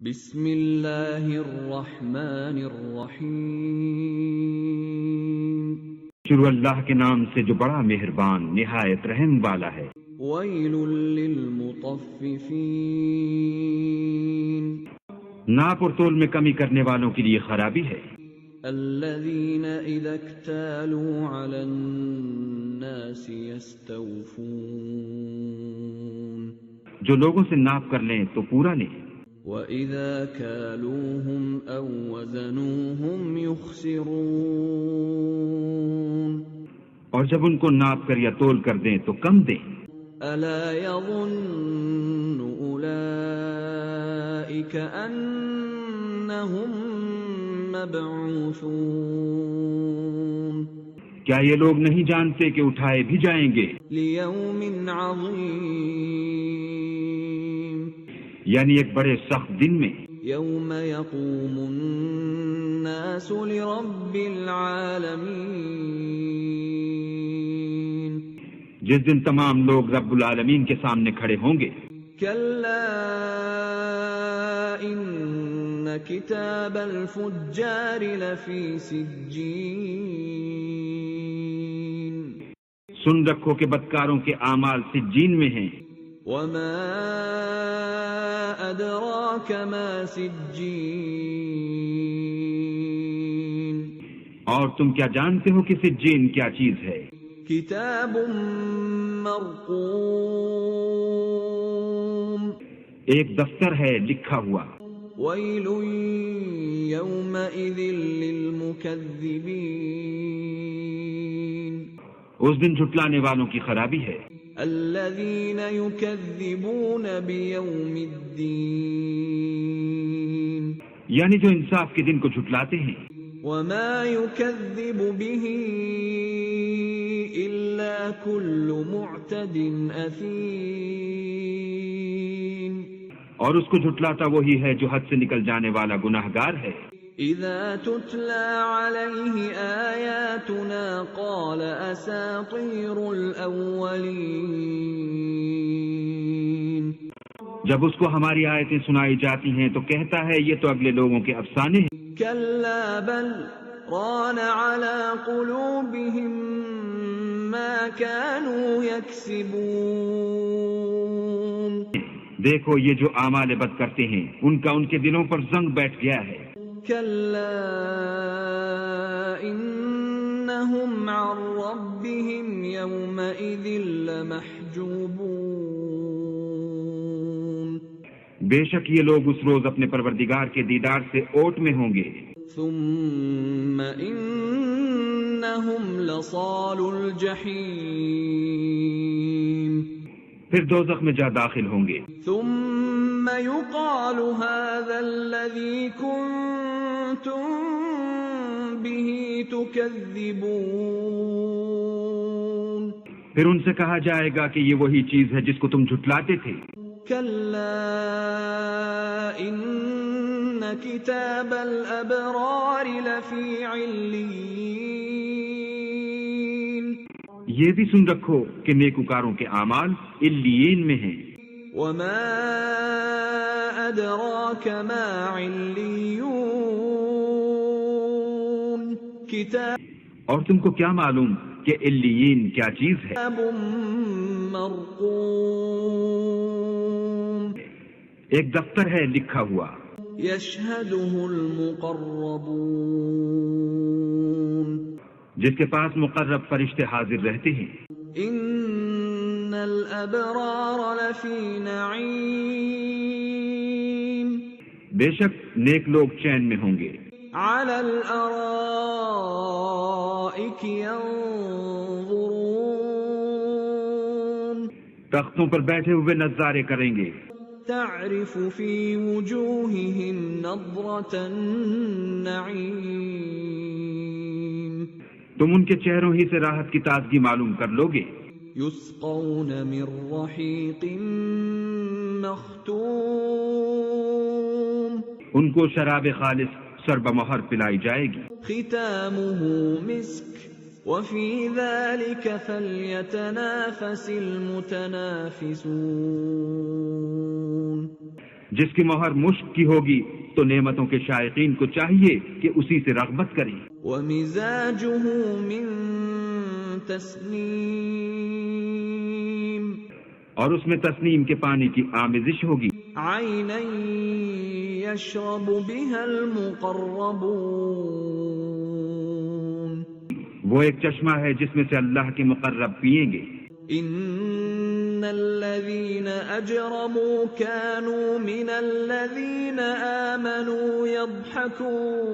بسم اللہ الرحمن الرحیم شروع اللہ کے نام سے جو بڑا مہربان نہایت رحم والا ہے۔ ویل للمطففین ناپ اور تول میں کمی کرنے والوں کے لیے خرابی ہے۔ الذین اذا اکتالوا علی الناس یستوفون جو لوگوں سے ناپ کر لیں تو پورا لیں، وَإِذَا كَالُوهُمْ أَوْ وَزَنُوهُمْ يُخْسِرُونَ اور جب ان کو ناپ کر یا تول کر دیں تو کم دیں۔ أَلَا يَظُنُّ أُولَئِكَ أَنَّهُمْ مَبْعُوثُونَ کیا یہ لوگ نہیں جانتے کہ اٹھائے بھی جائیں گے؟ لِيَوْمٍ عَظِيمٍ یعنی ایک بڑے سخت دن میں، یوم یقوم الناس لرب العالمین جس دن تمام لوگ رب العالمین کے سامنے کھڑے ہوں گے۔ کلا ان کتاب الفجار لفی سجین سن رکھو کہ بدکاروں کے اعمال سجین میں ہیں۔ وما ادراک ما سجین اور تم کیا جانتے ہو کہ سجین کیا چیز ہے؟ کتاب مرقوم ایک دفتر ہے لکھا ہوا۔ ویل یومئذ للمکذبین اس دن جھٹلانے والوں کی خرابی ہے۔ الذین یکذبون بیوم الدین یعنی جو انصاف کے دن کو جھٹلاتے ہیں۔ وما یکذب به الا کل معتد اثیم اور اس کو جھٹلاتا وہی ہے جو حد سے نکل جانے والا گناہگار ہے۔ اذا تتلى عليه آیاتنا قال اساطیر الاولین جب اس کو ہماری آیتیں سنائی جاتی ہیں تو کہتا ہے یہ تو اگلے لوگوں کے افسانے ہیں۔ کلا بل ران على قلوبهم ما كانوا يكسبون دیکھو یہ جو اعمال بد کرتے ہیں ان کا ان کے دلوں پر زنگ بیٹھ گیا ہے۔ کلا انہم عن ربهم یومئذ لمحجوبون بے شک یہ لوگ اس روز اپنے پروردگار کے دیدار سے اوٹ میں ہوں گے۔ ثم انہم لصال الجحیم پھر دوزخ میں جا داخل ہوں گے۔ ثم يقال هذا الذي كنتم به تكذبون پھر ان سے کہا جائے گا کہ یہ وہی چیز ہے جس کو تم جھٹلاتے تھے۔ كلا ان كتاب الابرار لفی علیین یہ بھی سن رکھو کہ نیکوکاروں کے اعمال علیین میں ہیں۔ وما ادراک ما علیون کتاب اور تم کو کیا معلوم کہ علیین کیا چیز ہے؟ مرقوم ایک دفتر ہے لکھا ہوا۔ یشہدہ المقربون جس کے پاس مقرب فرشتے حاضر رہتے ہیں۔ ان الابرار لفی نعیم بے شک نیک لوگ چین میں ہوں گے۔ علی الارائک ینظرون تختوں پر بیٹھے ہوئے نظارے کریں گے۔ تعرف فی وجوہہم نضرۃ النعیم تم ان کے چہروں ہی سے راحت کی تازگی معلوم کر لو گے۔ یسقون من رحیق مختوم ان کو شراب خالص سرب مہر پلائی جائے گی۔ ختامہ مسک وفی ذلک فلیتنافس المتنافسون جس کی مہر مشک کی ہوگی تو نعمتوں کے شائقین کو چاہیے کہ اسی سے رغبت کریں. وَمِزَاجُهُ مِن تَسْنِيمٍ اور اس میں تسنیم کے پانی کی آمیزش ہوگی. عَيْنًا يَشْرَبُ بِهَا الْمُقَرَّبُونَ وہ ایک چشمہ ہے جس میں سے اللہ کے مقرب پئیں گے. إِنَّ الَّذِينَ أَجْرَمُوا كَانُوا مِنَ الَّذِينَ آمَنُوا يَضْحَكُونَ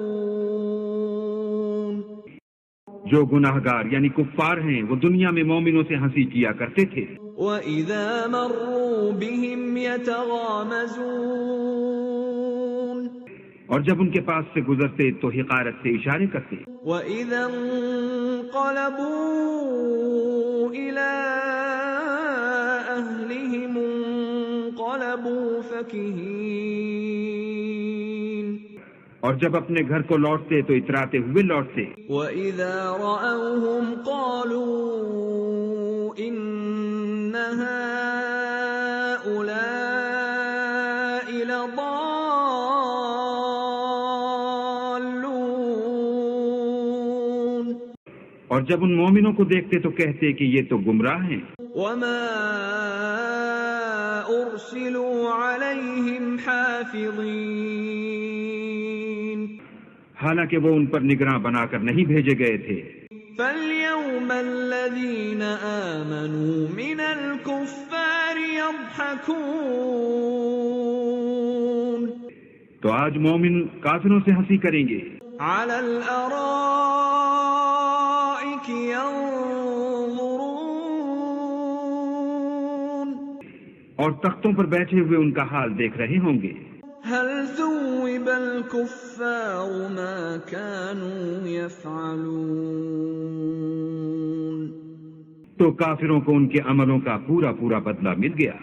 جو گناہگار یعنی کفار ہیں وہ دنیا میں مومنوں سے ہنسی کیا کرتے تھے. وَإِذَا مَرُّوا بِهِمْ يَتَغَامَزُونَ اور جب ان کے پاس سے گزرتے تو حقارت سے اشارے کرتے. وَإِذَا انقلبوا إِلَىٰ أَهْلِهِمُ انقلبوا فَكِهِينَ اور جب اپنے گھر کو لوٹتے تو اتراتے ہوئے لوٹتے. وَإِذَا رَأَوْهُمْ قَالُوا إِنَّ هَٰؤُلَاءِ لَضَالُّونَ اور جب ان مومنوں کو دیکھتے تو کہتے کہ یہ تو گمراہ ہیں. وَمَا أُرْسِلُوا عَلَيْهِمْ حَافِظِينَ حالانکہ وہ ان پر نگراں بنا کر نہیں بھیجے گئے تھے. فَالْيَوْمَ الَّذِينَ آمَنُوا مِنَ الْكُفَّارِ يَضْحَكُونَ تو آج مومن کافروں سے ہنسی کریں گے. عَلَى الْأَرَائِكِ يَنظُرُونَ اور تختوں پر بیٹھے ہوئے ان کا حال دیکھ رہے ہوں گے. هَلْ ثُوِّبَ الْكُفَّارُ مَا كَانُوا يَفْعَلُونَ تو کافروں کو ان کے عملوں کا پورا پورا بدلہ مل گیا.